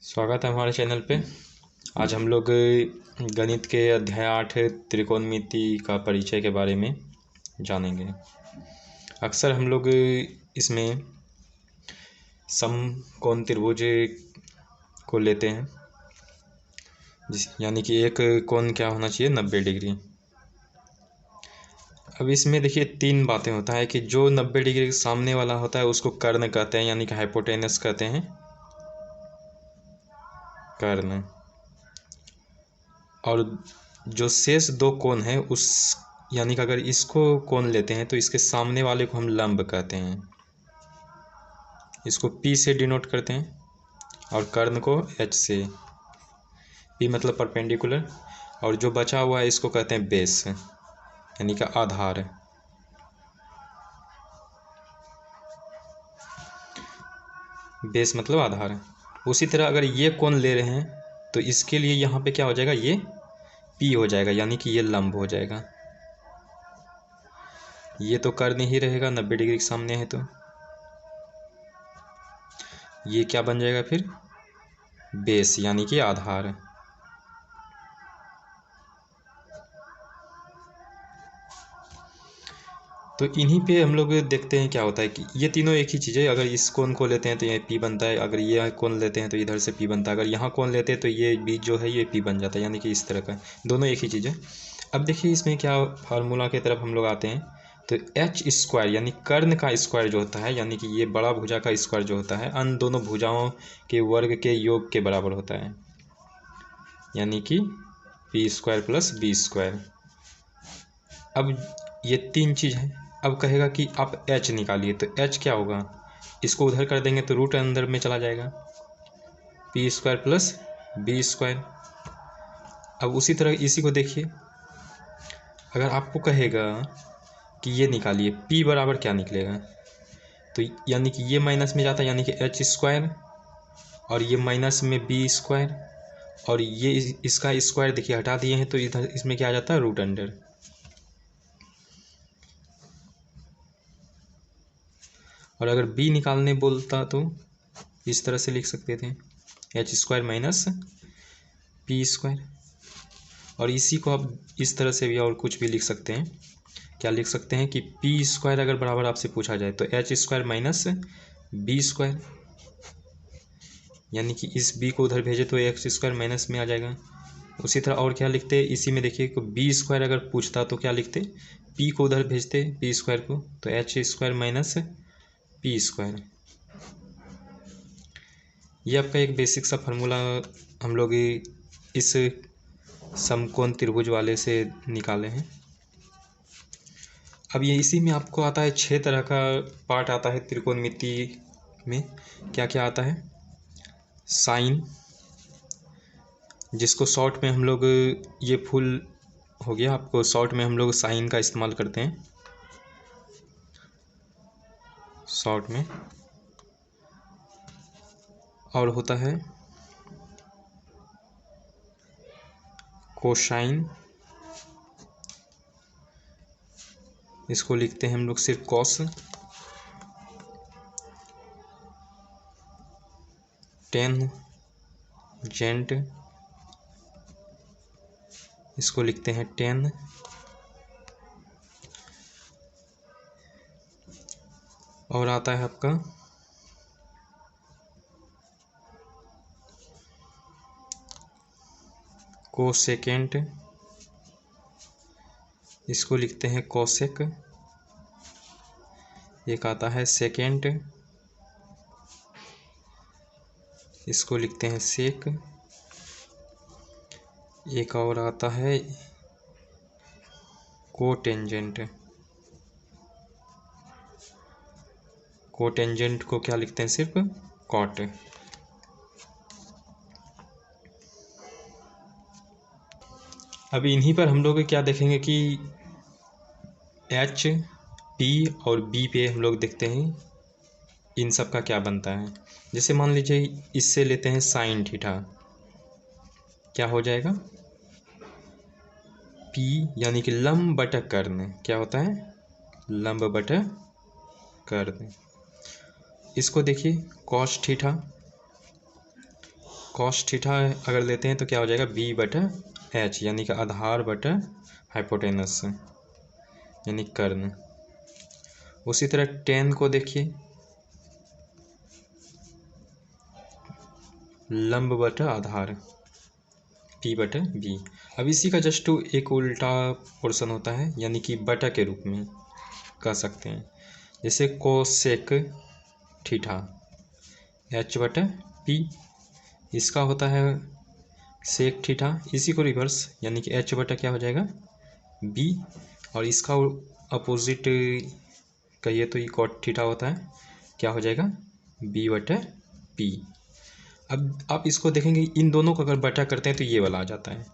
स्वागत है हमारे चैनल पे। आज हम लोग गणित के अध्याय 8 त्रिकोणमिति का परिचय के बारे में जानेंगे। अक्सर हम लोग इसमें समकोण त्रिभुज को लेते हैं, यानी कि एक कोण क्या होना चाहिए, 90 डिग्री। अब इसमें देखिए तीन बातें होता है कि जो 90 डिग्री के सामने वाला होता है उसको कर्ण कहते हैं, यानी कि हाइपोटेनस कहते हैं, कर्ण। और जो शेष दो कोण है उस यानी कि अगर इसको कोण लेते हैं तो इसके सामने वाले को हम लंब कहते हैं, इसको P से डिनोट करते हैं और कर्ण को H से। P मतलब परपेंडिकुलर, और जो बचा हुआ है इसको कहते हैं बेस, यानी कि आधार। बेस मतलब आधार। उसी तरह अगर ये कोण ले रहे हैं तो इसके लिए यहाँ पे क्या हो जाएगा, ये P हो जाएगा, यानी कि ये लंब हो जाएगा। ये तो कर्ण ही रहेगा, 90 डिग्री के सामने है तो ये क्या बन जाएगा फिर, बेस, यानी कि आधार। तो इन्हीं पे हम लोग देखते हैं क्या होता है कि ये तीनों एक ही चीज़ है। अगर इस कोण को लेते हैं तो ये P बनता है, अगर ये कोण लेते हैं तो इधर से P बनता है, अगर यहाँ कोण लेते हैं तो ये बीच जो है ये P बन जाता है, यानी कि इस तरह का दोनों एक ही चीज़ है। अब देखिए इसमें क्या फार्मूला की तरफ हम लोग आते हैं तो एच स्क्वायर यानी कर्ण का स्क्वायर जो होता है, यानी कि ये बड़ा भुजा का स्क्वायर जो होता है अन्य दोनों भुजाओं के वर्ग के योग के बराबर होता है, यानी कि P square plus B square. अब ये तीन चीज़ है। अब कहेगा कि आप H निकालिए, तो H क्या होगा, इसको उधर कर देंगे तो रूट अंदर में चला जाएगा, P square plus B square. अब उसी तरह इसी को देखिए, अगर आपको कहेगा कि ये निकालिए, P बराबर क्या निकलेगा, तो यानी कि ये माइनस में जाता है, यानी कि H स्क्वायर, और ये माइनस में B स्क्वायर, और ये इसका स्क्वायर देखिए हटा दिए हैं तो इधर इसमें क्या आ जाता है, रूट अंडर। और अगर B निकालने बोलता तो इस तरह से लिख सकते थे, H square minus P square. और इसी को आप इस तरह से भी और कुछ भी लिख सकते हैं। क्या लिख सकते हैं कि P स्क्वायर अगर बराबर आपसे पूछा जाए तो H square minus B square, यानी कि इस B को उधर भेजे तो X स्क्वायर माइनस में आ जाएगा। उसी तरह और क्या लिखते, इसी में देखिए कि B स्क्वायर अगर पूछता तो क्या लिखते, P को उधर भेजते P स्क्वायर को, तो H square minus P square. ये आपका एक बेसिक सा फार्मूला हम लोग इस समकोण त्रिभुज वाले से निकाले हैं। अब ये इसी में आपको आता है 6 तरह का पार्ट आता है त्रिकोणमिति में। क्या क्या आता है, साइन, जिसको शॉर्ट में हम लोग, ये फुल हो गया, आपको शॉर्ट में हम लोग साइन का इस्तेमाल करते हैं शॉर्ट में। और होता है कोसाइन, इसको लिखते हैं हम लोग सिर्फ कॉस। टेंजेंट, इसको लिखते हैं टेन। और आता है आपका कोसेकेंट, इसको लिखते हैं कोसेक। एक आता है सेकेंट, इसको लिखते हैं सेक। एक और आता है कोटेंजेंट, कोटेंजेंट को क्या लिखते हैं, सिर्फ कॉट। अब इन्हीं पर हम लोग क्या देखेंगे कि H, P और B पे हम लोग देखते हैं इन सब का क्या बनता है। जैसे मान लीजिए इससे लेते हैं साइन थीटा, क्या हो जाएगा, P यानी कि लंब बटा कर्ण, क्या होता है, लंब बटा कर्ण। इसको देखिए कॉस थीटा, कॉस थीटा अगर लेते हैं तो क्या हो जाएगा बी बटा एच, यानी कि आधार बटा हाइपोटेनस यानी कर्ण। उसी तरह टेन को देखिए, लंब बटा आधार पी बटा बी। अब इसी का जस्ट एक उल्टा पोर्शन होता है, यानी कि बटा के रूप में कह सकते हैं। जैसे कोसेक थीटा एच बटा पी, इसका होता है सेक थीटा, इसी को रिवर्स यानी कि एच बटा क्या हो जाएगा बी, और इसका अपोजिट कहिए तो ये कॉट थीटा होता है, क्या हो जाएगा बी बटा पी। अब आप इसको देखेंगे, इन दोनों को अगर बटा करते हैं तो ये वाला आ जाता है,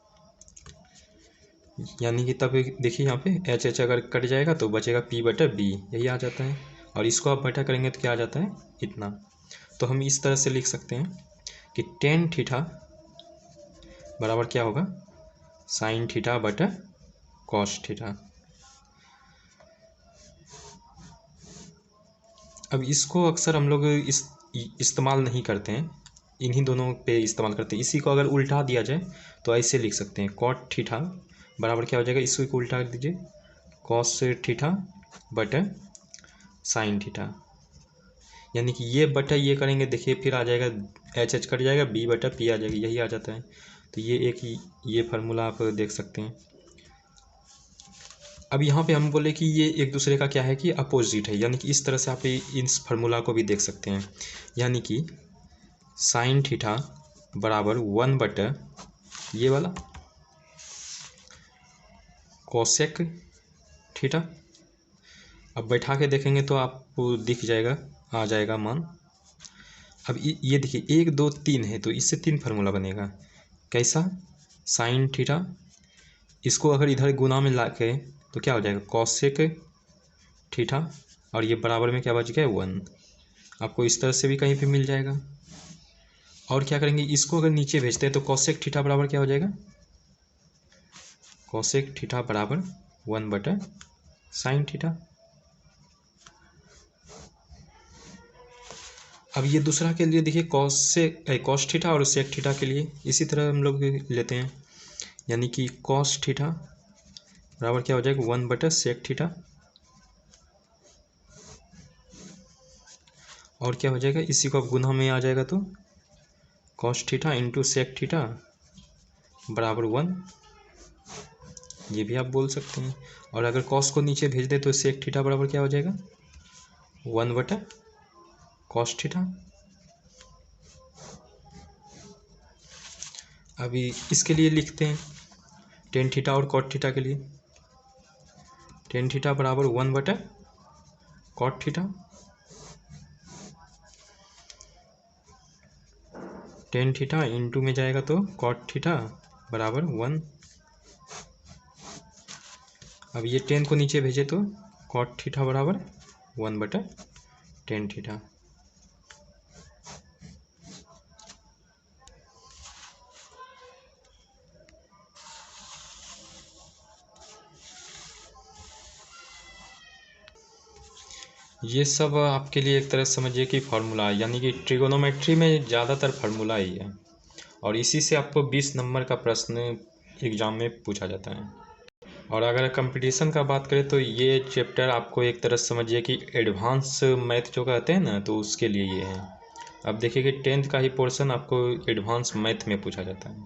यानी कि तब देखिए यहाँ पे एच एच अगर कट जाएगा तो बचेगा पी बटा बी, यही आ जाता है। और इसको आप बटा करेंगे तो क्या आ जाता है इतना। तो हम इस तरह से लिख सकते हैं कि टेन थीटा बराबर क्या होगा साइन थीटा बटा कॉस थीटा। अब इसको अक्सर हम लोग इस्तेमाल नहीं करते हैं, इन्हीं दोनों पे इस्तेमाल करते हैं। इसी को अगर उल्टा दिया जाए तो ऐसे लिख सकते हैं कॉट थीटा बराबर क्या हो जाएगा, इसी को उल्टा कर दीजिए कॉस थीटा बटा साइन थीटा, यानी कि ये बटा ये करेंगे देखिए फिर आ जाएगा एच एच कट जाएगा बी बटा पी आ जाएगी, यही आ जाता है। तो ये एक ही ये फार्मूला आप देख सकते हैं। अब यहाँ पे हम बोले कि ये एक दूसरे का क्या है कि अपोजिट है, यानी कि इस तरह से आप इस फार्मूला को भी देख सकते हैं, यानी कि साइन थीटा बराबर 1 बटा ये वाला कोसेक थीटा। अब बैठा के देखेंगे तो आपको दिख जाएगा, आ जाएगा मान। अब ये देखिए 1 2 3 है तो इससे 3 फार्मूला बनेगा। कैसा, साइन थीटा, इसको अगर इधर गुना में ला के तो क्या हो जाएगा कॉसेक थीटा, और ये बराबर में क्या बच गया 1। आपको इस तरह से भी कहीं पे मिल जाएगा। और क्या करेंगे, इसको अगर नीचे भेजते हैं तो कॉसेक थीटा बराबर क्या हो जाएगा कॉसेक थीटा बराबर 1 बटा साइन थीटा। अब ये दूसरा के लिए देखिए कॉस थीटा और सेक थीटा के लिए इसी तरह हम लोग लेते हैं, यानी कि कॉस थीटा बराबर क्या हो जाएगा 1 बटा सेक थीटा, और क्या हो जाएगा इसी को अब गुना में आ जाएगा तो cos theta into sec theta बराबर 1, ये भी आप बोल सकते हैं। और अगर कॉस को नीचे भेज दे तो सेक थीटा बराबर क्या हो जाएगा 1 बटा कॉस थीटा। अभी इसके लिए लिखते हैं टेन थीटा और कॉट थीटा के लिए, टेन थीटा बराबर 1 बटा cot theta, tan theta into में जाएगा तो कॉट थीटा बराबर 1। अब ये टेन को नीचे भेजे तो कॉट थीटा बराबर 1 बटा टेन थीटा। ये सब आपके लिए एक तरह समझिए कि फार्मूला है, यानी कि ट्रिगोनोमेट्री में ज़्यादातर फार्मूला ही है, और इसी से आपको 20 नंबर का प्रश्न एग्ज़ाम में पूछा जाता है। और अगर कंपटीशन का बात करें तो ये चैप्टर आपको एक तरह समझिए कि एडवांस मैथ जो कहते हैं ना, तो उसके लिए ये है। अब देखिए कि 10th का ही पोर्शन आपको एडवांस मैथ में पूछा जाता है।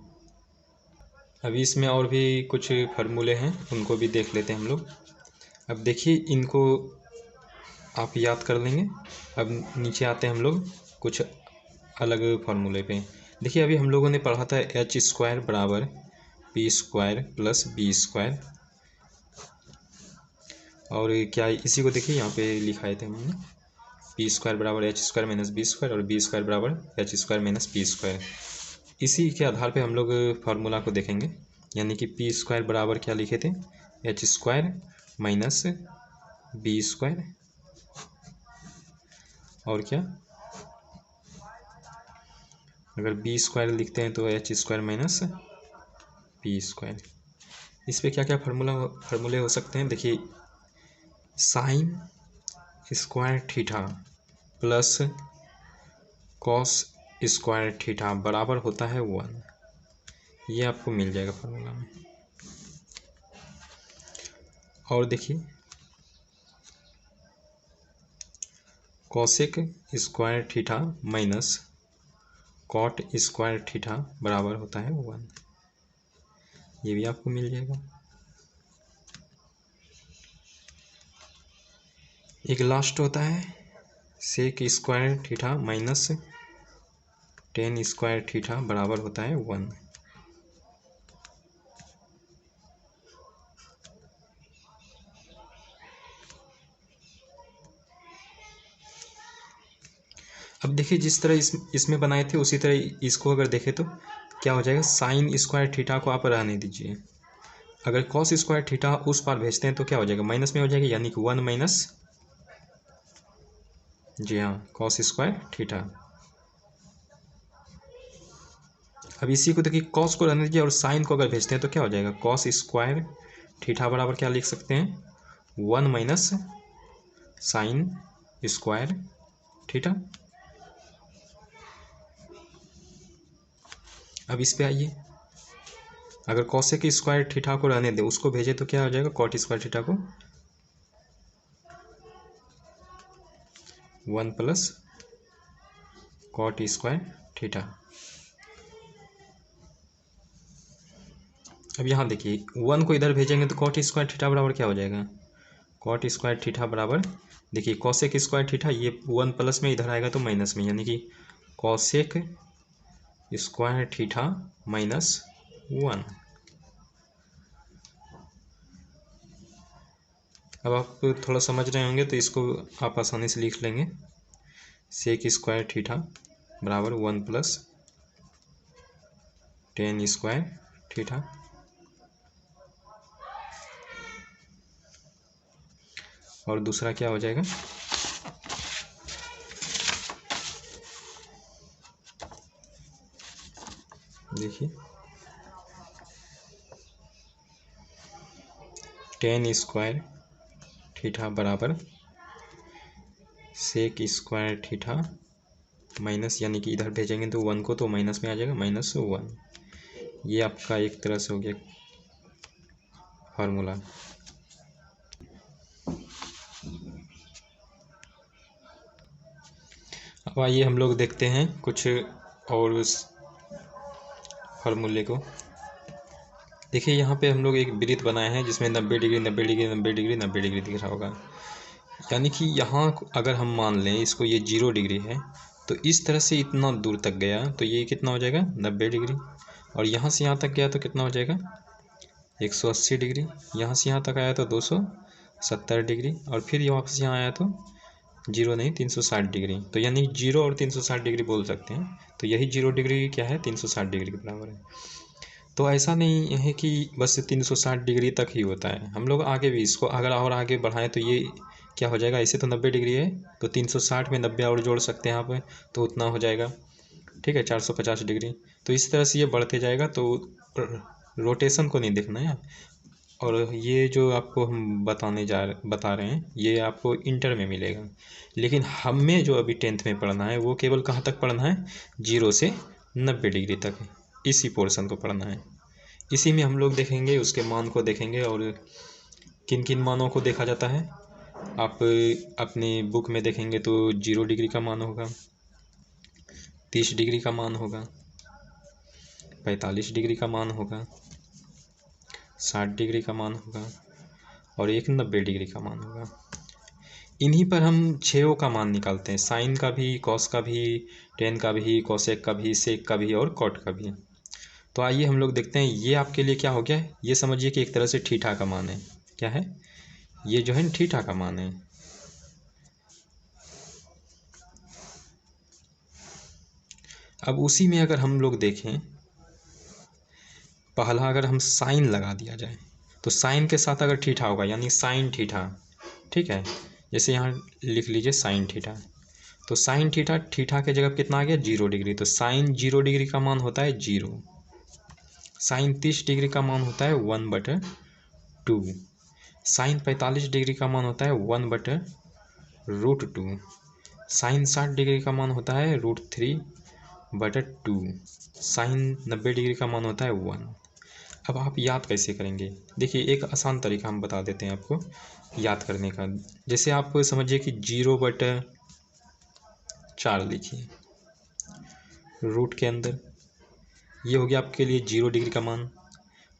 अभी इसमें और भी कुछ फार्मूले हैं, उनको भी देख लेते हैं हम लोग। अब देखिए इनको आप याद कर लेंगे। अब नीचे आते हैं हम लोग कुछ अलग फार्मूले पे। देखिए अभी हम लोगों ने पढ़ा था एच स्क्वायर बराबर P square plus B square, और क्या इसी को देखिए यहाँ पे लिखाए थे हमने पी स्क्वायर बराबर H square minus B square और बी स्क्वायर बराबर H square minus P square. इसी के आधार पे हम लोग फार्मूला को देखेंगे, यानी कि पी स्क्वायर बराबर क्या लिखे थे H square minus B square, और क्या अगर बी स्क्वायर लिखते हैं तो H square minus P square. इस पर क्या क्या फार्मूले हो सकते हैं, देखिए sine square theta plus cos square theta बराबर होता है 1। ये आपको मिल जाएगा फार्मूला में। और देखिए cosec square theta minus cot square theta बराबर होता है 1। ये भी आपको मिल जाएगा। एक लास्ट होता है sec square theta minus tan square theta बराबर होता है 1। अब देखिए जिस तरह इसमें बनाए थे उसी तरह इसको अगर देखें तो क्या हो जाएगा, साइन स्क्वायर थीटा को आप रहने दीजिए। अगर कॉस स्क्वायर थीटा उस पार भेजते हैं तो क्या हो जाएगा, माइनस में हो जाएगा, यानी कि 1 माइनस, जी हाँ, कॉस स्क्वायर थीटा। अब इसी को देखिए कॉस को रहने दीजिए और साइन को अगर भेजते हैं तो क्या हो जाएगा, कॉस स्क्वायर थीटा बराबर क्या लिख सकते हैं, 1 माइनस साइन स्क्वायर थीटा। अब इस पे आइए, अगर कॉसेक स्क्वायर थीटा को रहने दे उसको भेजे तो क्या हो जाएगा, कॉट स्क्वायर थीटा को 1 प्लस कॉट स्क्वायर थीटा। अब यहाँ देखिए 1 को इधर भेजेंगे तो कॉट स्क्वायर थीटा बराबर क्या हो जाएगा, कॉट स्क्वायर थीटा बराबर, देखिए कॉसेक स्क्वायर थीटा ये 1 प्लस में इधर आएगा तो माइनस में, यानी कि कॉसेक स्क्वायर थीटा माइनस 1। अब आप थोड़ा समझ रहे होंगे तो इसको आप आसानी से लिख लेंगे, सेक स्क्वायर थीटा बराबर 1 प्लस टेन स्क्वायर थीटा। और दूसरा क्या हो जाएगा, देखिए टेन स्क्वायर थीटा बराबर सेक स्क्वायर थीटा माइनस, यानी कि इधर भेजेंगे तो 1 को तो माइनस में आ जाएगा, माइनस 1। ये आपका एक तरह से हो गया फार्मूला। अब आइए हम लोग देखते हैं कुछ और उस फार्मूले को। देखिए यहाँ पे हम लोग एक वृत्त बनाए हैं जिसमें 90 डिग्री 90 डिग्री 90 डिग्री 90 डिग्री दिख रहा होगा, यानी कि यहाँ अगर हम मान लें इसको ये 0 डिग्री है तो इस तरह से इतना दूर तक गया तो ये कितना हो जाएगा, 90 डिग्री। और यहाँ से यहाँ तक गया तो कितना हो जाएगा, 180 डिग्री। यहाँ से यहाँ तक आया तो 270 डिग्री। और फिर वापस यहाँ आया तो 0 नहीं 360 डिग्री। तो यानी 0 और 360 डिग्री बोल सकते हैं। तो यही 0 डिग्री क्या है, 360 डिग्री के बराबर है। तो ऐसा नहीं है कि बस 360 डिग्री तक ही होता है, हम लोग आगे भी इसको अगर और आगे बढ़ाएं तो ये क्या हो जाएगा, ऐसे तो 90 डिग्री है तो 360 में 90 और जोड़ सकते हैं यहाँ पे तो उतना हो जाएगा, ठीक है, 450 डिग्री। तो इस तरह से ये बढ़ते जाएगा। तो रोटेशन को नहीं देखना है। और ये जो आपको हम बता रहे हैं ये आपको इंटर में मिलेगा, लेकिन हमें जो अभी 10th में पढ़ना है वो केवल कहाँ तक पढ़ना है, 0 से 90 डिग्री तक, इसी पोर्शन को पढ़ना है। इसी में हम लोग देखेंगे, उसके मान को देखेंगे और किन किन मानों को देखा जाता है। आप अपनी बुक में देखेंगे तो 0 डिग्री का मान होगा, 30 डिग्री का मान होगा, 45 डिग्री का मान होगा, 60 डिग्री का मान होगा और एक 90 डिग्री का मान होगा। इन्हीं पर हम 6 का मान निकालते हैं, साइन का भी, कॉस का भी, टेन का भी, कोसेक का भी, सेक का भी और कॉट का भी। तो आइए हम लोग देखते हैं। ये आपके लिए क्या हो गया, ये समझिए कि एक तरह से थीटा का मान है। क्या है ये, जो है थीटा का मान है। अब उसी में अगर हम लोग देखें, पहला अगर हम साइन लगा दिया जाए तो साइन के साथ अगर थीटा होगा यानी साइन थीटा, ठीक है, जैसे यहाँ लिख लीजिए साइन थीटा। तो साइन थीटा, थीटा के जगह कितना आ गया, 0 डिग्री। तो साइन 0 डिग्री का मान होता है 0। साइन 30 डिग्री का मान होता है 1/2। साइन 45 डिग्री का मान होता है 1/√2। साइन 60 डिग्री का मान होता है √3 बटा 2। साइन 90 डिग्री का मान होता है 1। अब आप याद कैसे करेंगे? देखिए एक आसान तरीका हम बता देते हैं आपको याद करने का। जैसे आप समझिए कि 0/4 लिखिए रूट के अंदर, ये हो गया आपके लिए 0 डिग्री का मान।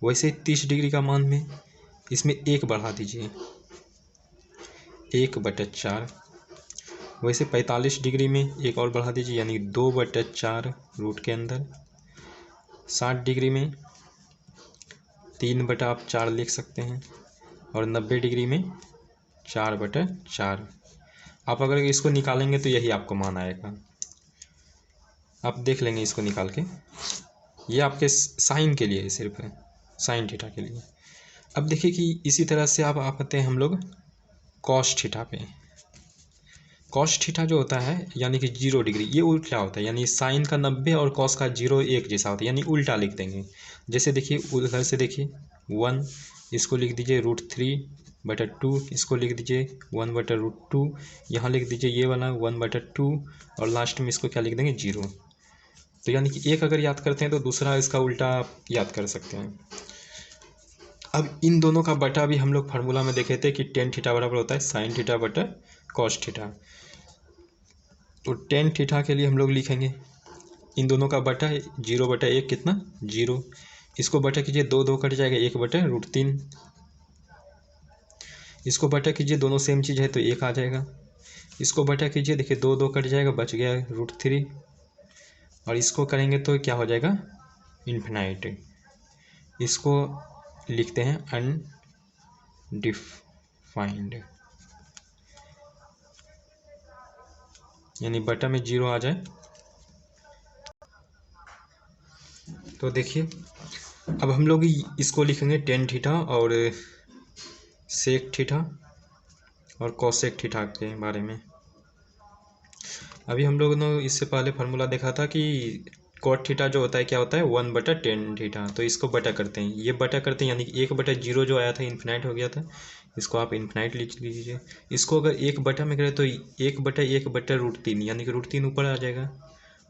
वैसे 30 डिग्री का मान में इसमें 1 बढ़ा दीजिए, 1/4। वैसे 45 डिग्री में एक और बढ़ा दीजिए, यानी 2/4 रूट के अंदर। 60 डिग्री में 3/4 लिख सकते हैं, और 90 डिग्री में 4/4। आप अगर इसको निकालेंगे तो यही आपको मान आएगा। आप देख लेंगे इसको निकाल के, ये आपके साइन के लिए सिर्फ है, साइन थीटा के लिए। अब देखिए कि इसी तरह से आप आते हैं हम लोग कॉस थीटा पे। कॉस थीटा जो होता है यानी कि 0 डिग्री, ये उल्टा होता है, यानी साइन का 90 और कॉस का 0 एक जैसा होता है, यानी उल्टा लिख देंगे। जैसे देखिए उधर से देखिए 1, इसको लिख दीजिए √3/2, इसको लिख दीजिए 1/√2, यहाँ लिख दीजिए ये वाला 1/2, और लास्ट में इसको क्या लिख देंगे 0। तो यानी कि एक अगर याद करते हैं तो दूसरा इसका उल्टा आप याद कर सकते हैं। अब इन दोनों का बटा भी हम लोग फार्मूला में देखे थे कि टेन थीटा बराबर होता है साइन थीटा बटा कॉस थीटा। तो टेन थीटा के लिए हम लोग लिखेंगे इन दोनों का बटा 0/1 कितना 0, इसको बटा कीजिए 2 कट जाएगा 1/√3, इसको बटा कीजिए दोनों सेम चीज़ है तो 1 आ जाएगा, इसको बटा कीजिए देखिए 2 कट जाएगा बच गया √3, और इसको करेंगे तो क्या हो जाएगा इन्फिनाइट। इसको लिखते हैं अनडिफाइंड, यानी बटा में 0 आ जाए। तो देखिए अब हम लोग इसको लिखेंगे टेन थीटा और सेक थीटा और कोसेक थीटा के बारे में। अभी हम लोगों ने इससे पहले फार्मूला देखा था कि कॉट थीटा जो होता है क्या होता है 1/10 थीटा। तो इसको बटा करते हैं, ये बटा करते हैं, यानी कि 1/0 जो आया था इन्फिनाइट हो गया था, इसको आप इन्फिनाइट लिख लीजिए। इसको अगर 1 बटा में करें तो 1/1/√3, यानी कि √3 ऊपर आ जाएगा,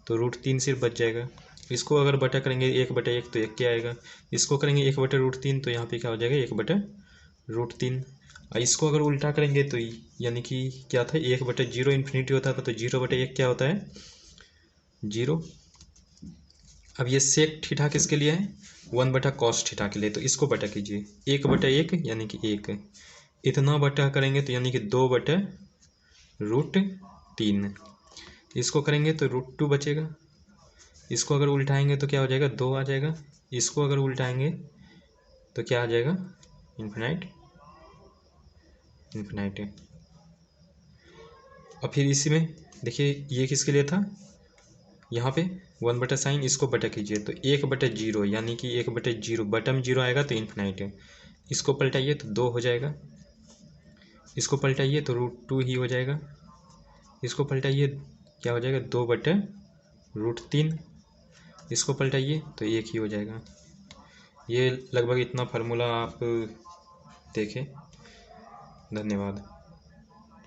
तो √3 सिर्फ बच जाएगा। इसको अगर बटा करेंगे 1/1 तो 1 क्या आएगा, इसको करेंगे 1/√3 तो यहाँ पे क्या हो जाएगा 1/√3। और इसको अगर उल्टा करेंगे तो यानी कि क्या था 1/0 इन्फिनिटी होता था, तो 0/1 क्या होता है 0। अब ये सेक थीटा किसके लिए है 1/cos थीटा के लिए, तो इसको बटा कीजिए 1/1 यानी कि 1, इतना बटा करेंगे तो यानी कि 2/√3, इसको करेंगे तो √2 बचेगा, इसको अगर उल्टाएंगे तो क्या हो जाएगा 2 आ जाएगा, इसको अगर उल्टाएंगे तो क्या आ जाएगा इन्फिनाइट है। और फिर इसी में देखिए ये किसके लिए था, यहाँ पे 1/sin, इसको बटा कीजिए तो 1/0 यानी कि 1/0 बटा में 0 आएगा तो इन्फिनाइट है। इसको पलटाइए तो 2 हो जाएगा, इसको पलटाइए तो √2 ही हो जाएगा, इसको पलटाइए क्या हो जाएगा 2/√3, इसको पलटाइए तो 1 ही हो जाएगा। ये लगभग इतना फार्मूला आप देखें। धन्यवाद।